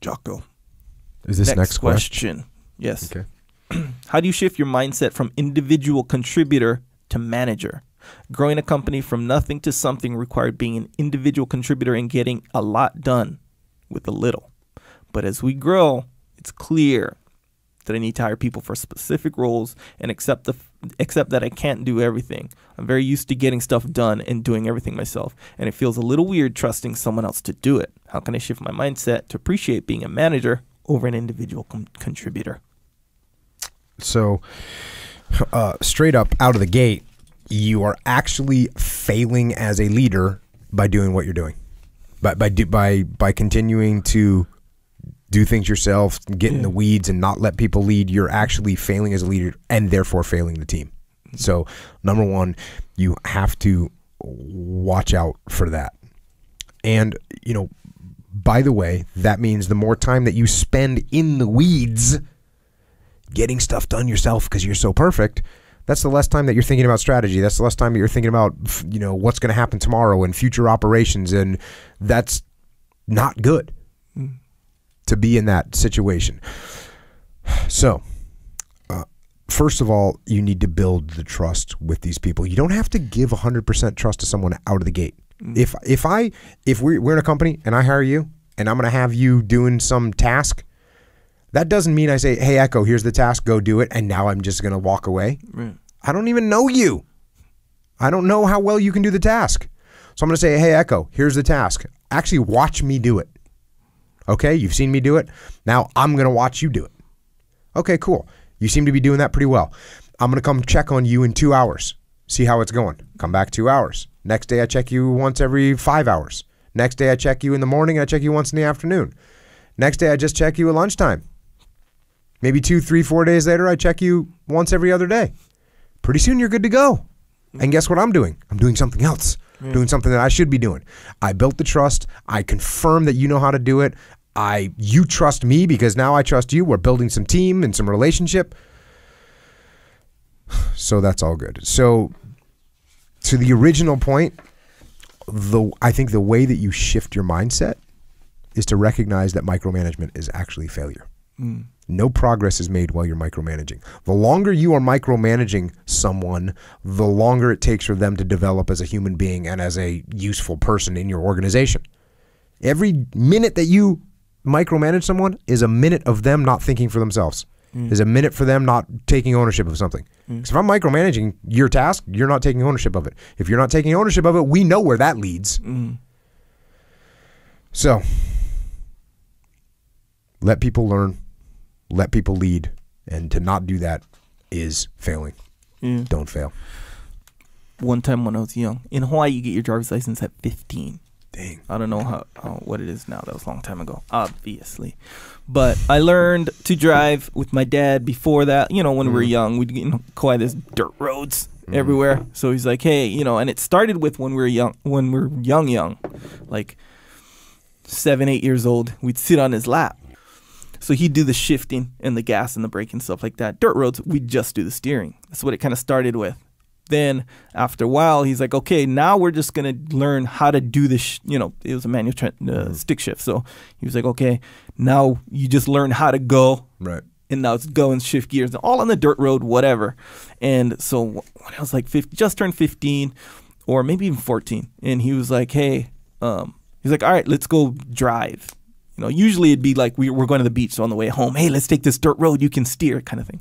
Jocko. Is this next question? Yes. Okay. How do you shift your mindset from individual contributor to manager? Growing a company from nothing to something required being an individual contributor and getting a lot done with a little. But as we grow, it's clear that I need to hire people for specific roles and accept that I can't do everything. I'm very used to getting stuff done and doing everything myself, and it feels a little weird trusting someone else to do it. How can I shift my mindset to appreciate being a manager over an individual contributor? So, straight up out of the gate, you are actually failing as a leader by doing what you're doing, by continuing to do things yourself, get in the weeds, and not let people lead. You're actually failing as a leader, and therefore failing the team. So, number one, you have to watch out for that. And by the way, that means the more time that you spend in the weeds getting stuff done yourself because you're so perfect, that's the less time that you're thinking about strategy. That's the less time that you're thinking about, what's going to happen tomorrow and future operations. And that's not good to be in that situation. So, first of all, you need to build the trust with these people. You don't have to give 100% trust to someone out of the gate. If we're in a company and I hire you and I'm going to have you doing some task, that doesn't mean I say, hey, Echo, here's the task, go do it, and now I'm just going to walk away. Right. I don't even know you. I don't know how well you can do the task. So I'm going to say, hey, Echo, here's the task. Actually, watch me do it. Okay, you've seen me do it. Now I'm going to watch you do it. Okay, cool. You seem to be doing that pretty well. I'm going to come check on you in 2 hours, see how it's going. Come back 2 hours. Next day, I check you once every 5 hours. Next day, I check you in the morning, and I check you once in the afternoon. Next day, I just check you at lunchtime. Maybe 2, 3, 4 days later, I check you once every other day. Pretty soon, you're good to go. And guess what I'm doing? I'm doing something else. Yeah. Doing something that I should be doing. I built the trust. I confirm that you know how to do it. You trust me because now I trust you. We're building some team and some relationship. So that's all good. So to the original point, I think the way that you shift your mindset is to recognize that micromanagement is actually failure. No progress is made while you're micromanaging. The longer you are micromanaging someone, the longer it takes for them to develop as a human being and as a useful person in your organization. Every minute that you micromanage someone is a minute of them not thinking for themselves. Is a minute for them not taking ownership of something. Because if I'm micromanaging your task, you're not taking ownership of it. If you're not taking ownership of it, we know where that leads. So, let people learn, let people lead, and to not do that is failing. Don't fail. One time when I was young, in Hawaii, you get your driver's license at 15. Dang. I don't know what it is now. That was a long time ago, obviously. But I learned to drive with my dad before that. When we were young, we'd get in Kauai, there's dirt roads everywhere. So he's like, hey, and it started with when we were young, like 7, 8 years old, we'd sit on his lap. So he'd do the shifting and the gas and the brake and stuff like that. Dirt roads, we'd just do the steering. That's what it kind of started with. Then after a while, he's like, okay, now we're just going to learn how to do this. It was a manual stick shift. So he was like, okay, now you just learn how to go. Right. And now it's go and shift gears, all on the dirt road, whatever. And so when I was like just turned 15 or maybe even 14, and he was like, hey, he's like, all right, let's go drive. Usually it'd be like we're going to the beach. So on the way home, hey, let's take this dirt road. You can steer kind of thing.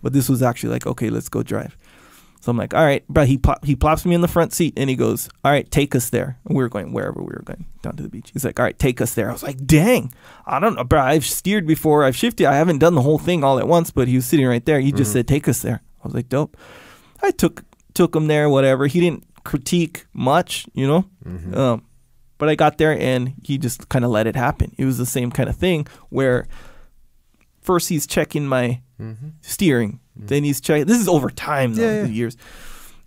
But this was actually like, okay, let's go drive. So I'm like, all right, but he plops me in the front seat and he goes, all right, take us there. And we were going wherever we were going, down to the beach. He's like, all right, take us there. I was like, dang, I don't know, bro. I've steered before. I've shifted. I haven't done the whole thing all at once, but he was sitting right there. He just said, take us there. I was like, dope. I took him there, whatever. He didn't critique much, but I got there and he just kind of let it happen. It was the same kind of thing where first he's checking my steering. Then he's checking. This is over time, though, the years.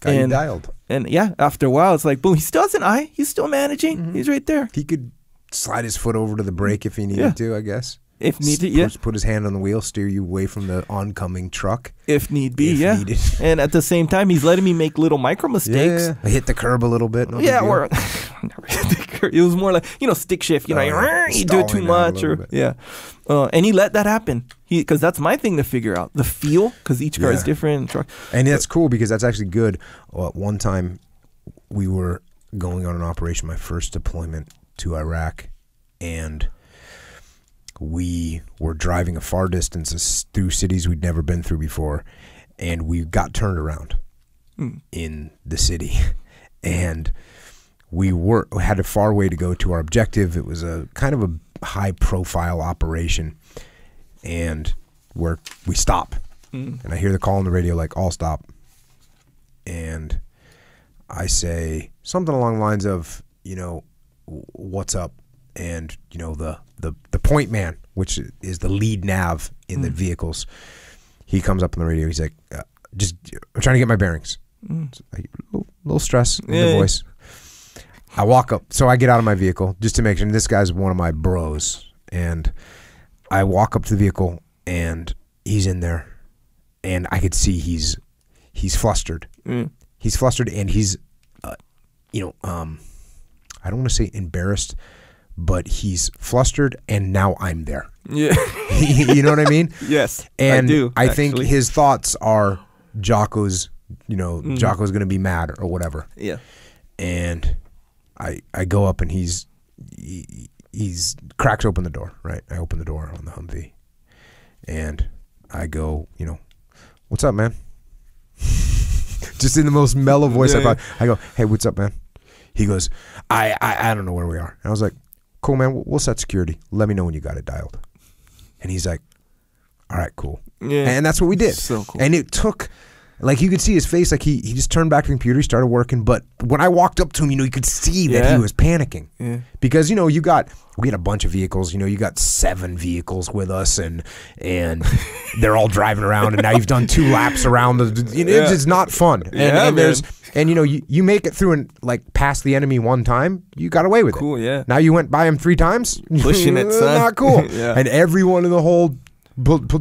Got you dialed. And after a while, it's like, boom, he still doesn't. He's still managing. He's right there. He could slide his foot over to the brake if he needed to, I guess. If needed, yeah. Put his hand on the wheel, steer you away from the oncoming truck. If need be, if needed. And at the same time, he's letting me make little micro mistakes. Yeah, I hit the curb a little bit. No or never hit the curb. It was more like, stick shift. You do it too much, or and he let that happen. Because that's my thing to figure out, the feel, because each car is different. Truck, and that's cool because that's actually good. One time, we were going on an operation, my first deployment to Iraq, and we were driving a far distance through cities we'd never been through before, and we got turned around in the city, and we had a far way to go to our objective. It was a kind of a high-profile operation, and where we stop, and I hear the call on the radio like, "All stop," and I say something along the lines of, "What's up?" And the point man, which is the lead nav in the vehicles, he comes up on the radio. He's like, I'm trying to get my bearings. Like, little stress in the voice. I walk up, so I get out of my vehicle just to make sure. And this guy's one of my bros, and I walk up to the vehicle, and he's in there, and I could see he's flustered. He's flustered, and he's, I don't want to say embarrassed, but he's flustered, and now I'm there. Yeah. You know what I mean? Yes, and I do. I think his thoughts are Jocko's, Jocko's going to be mad or whatever. Yeah. And I go up, and he's cracks open the door, right? I open the door on the Humvee, and I go, "What's up, man?" Just in the most mellow voice I go, "Hey, what's up, man?" He goes, I don't know where we are. And I was like, "Cool, man, we'll set security. Let me know when you got it dialed." And he's like, "All right, cool." Yeah. And that's what we did. So cool. And it took, like, you could see his face, like he just turned back to the computer, he started working. But when I walked up to him, you could see that he was panicking. Yeah. Because, we had a bunch of vehicles. You got 7 vehicles with us, and they're all driving around, and now you've done 2 laps around. It's not fun. And there's... And you make it through and past the enemy one time, you got away with it. Cool, yeah. Now you went by him 3 times, pushing it, son. Not cool. Yeah. And everyone in the whole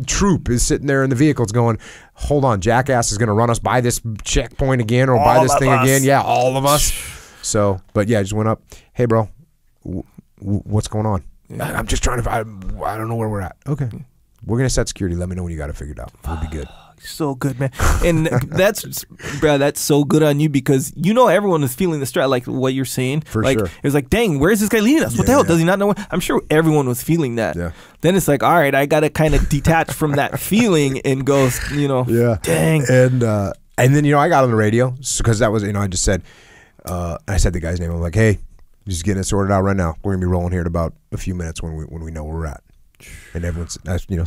troop is sitting there in the vehicles going, "Hold on, jackass is going to run us by this checkpoint again or by this thing again." Yeah, all of us. So, but yeah, I just went up. "Hey, bro, what's going on?" Yeah. "I'm just trying to. I don't know where we're at." "Okay, we're gonna set security. Let me know when you got it figured out. We'll be good." So good, man. And that's so good on you, because everyone is feeling the stress, like what you're saying. For sure. It was like, dang, where's this guy leading us? What the hell? Does he not know? I'm sure everyone was feeling that. Yeah. Then it's like, all right, I got to kind of detach from that feeling and go, dang. And then, I got on the radio because that was, I just said, I said the guy's name. I'm like, "Hey, just getting it sorted out right now. We're going to be rolling here in about a few minutes when we know where we're at." And everyone's,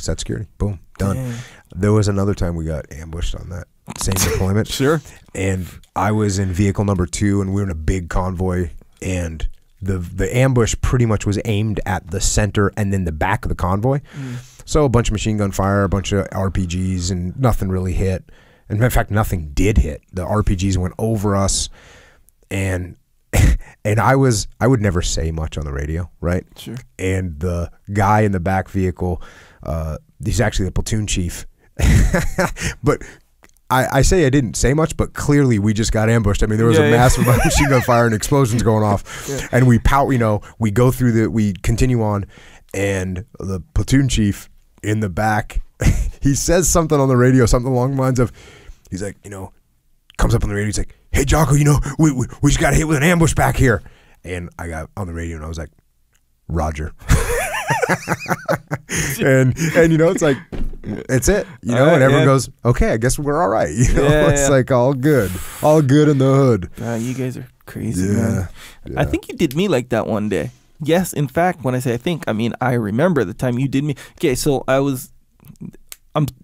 set security. Boom, done. Dang. There was another time we got ambushed on that same deployment. Sure. And I was in vehicle number 2, and we were in a big convoy, and the ambush pretty much was aimed at the center and then the back of the convoy. So a bunch of machine gun fire, a bunch of RPGs, and nothing really hit. And in fact, nothing did hit. The RPGs went over us, and I would never say much on the radio, right? Sure. And the guy in the back vehicle, he's actually the platoon chief. But I say I didn't say much, but clearly we just got ambushed. I mean, there was a massive amount of machine gun fire and explosions going off. Yeah. And we we continue on, and the platoon chief in the back, he says something on the radio, something along the lines of, he's like, comes up on the radio, he's like, "Hey, Jocko, we just got hit with an ambush back here." And I got on the radio, and I was like, "Roger." and it's like, it's it, and everyone goes, "Okay, I guess we're all right." It's like all good in the hood. You guys are crazy, man. Yeah. I think you did me like that one day. Yes, in fact, when I say I think, I mean I remember the time you did me. Okay, so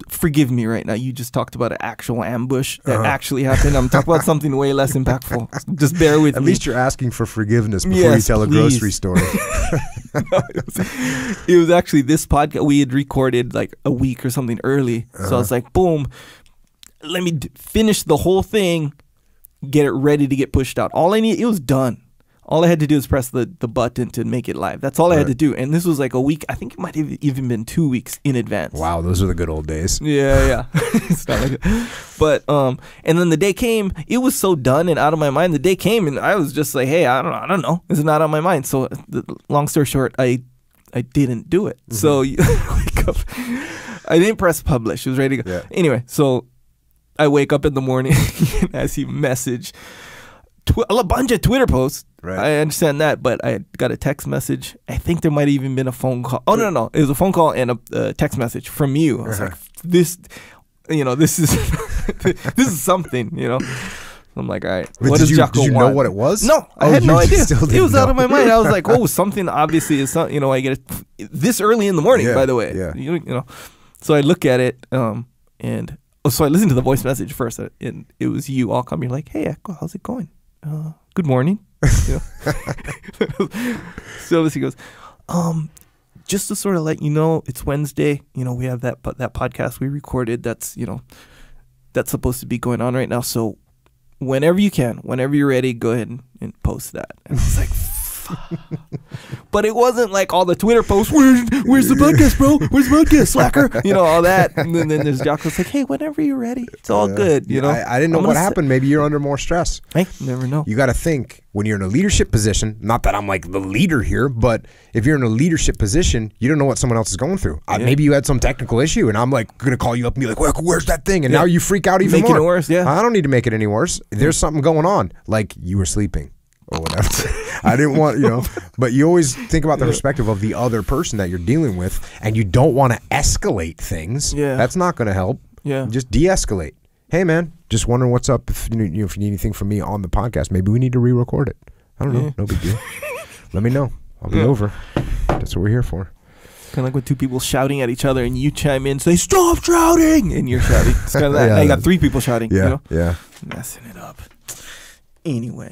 forgive me right now. You just talked about an actual ambush that actually happened. I'm talking about something way less impactful. Just bear with me. At least you're asking for forgiveness before you tell a grocery story. No, it was actually this podcast we had recorded like a week or something early. So I was like, boom, let me finish the whole thing, get it ready to get pushed out. All I need, it was done. All I had to do is press the button to make it live. That's all I had to do. And this was like a week. I think it might have even been 2 weeks in advance. Wow, those are the good old days. Yeah. It's not like it. But and then the day came. It was so done and out of my mind. The day came and I was just like, hey, I don't know. It's not on my mind. So long story short, I didn't do it. Mm-hmm. So you wake up. I didn't press publish. It was ready to go. Yeah. Anyway, so I wake up in the morning and I see message. A bunch of Twitter posts. Right. I understand that, but I got a text message. I think there might have even been a phone call. Oh, no. It was a phone call and a text message from you. I was like, this is this is something, I'm like, all right. What does Jocko want? Did you know what it was? No, I had no idea. It was out of my mind. I was like, oh, something obviously is something, I get it this early in the morning, by the way. Yeah. So I look at it, and so I listened to the voice message first, and it was you all coming like, hey, Echo, how's it going? Good morning. So he goes, just to sort of let you know, it's Wednesday. We have that podcast we recorded. That's supposed to be going on right now. So whenever you can, whenever you're ready, go ahead and post that. And it's like, but it wasn't like all the Twitter posts. Where's the podcast, bro? Where's the podcast, slacker? All that. And then there's Jocko's like, hey, whenever you're ready, it's all good. I didn't know what happened. Maybe you're under more stress. Hey, never know. You got to think when you're in a leadership position. Not that I'm like the leader here, but if you're in a leadership position, you don't know what someone else is going through. Maybe you had some technical issue, and I'm like gonna call you up and be like, well, where's that thing? And now you freak out even more. Making it worse. Yeah. I don't need to make it any worse. There's something going on. Like you were sleeping. Or whatever. I didn't want, but you always think about the perspective of the other person that you're dealing with, and you don't want to escalate things. Yeah. That's not going to help. Yeah. Just de-escalate. Hey, man, just wondering what's up. If you need anything from me on the podcast, maybe we need to re-record it. I don't know. No big deal. Let me know. I'll be over. That's what we're here for. Kind of like when two people shouting at each other and you chime in and say, stop shouting, and you're shouting. It's kind of that. Now you got three people shouting. Yeah. Yeah. Messing it up. Anyway.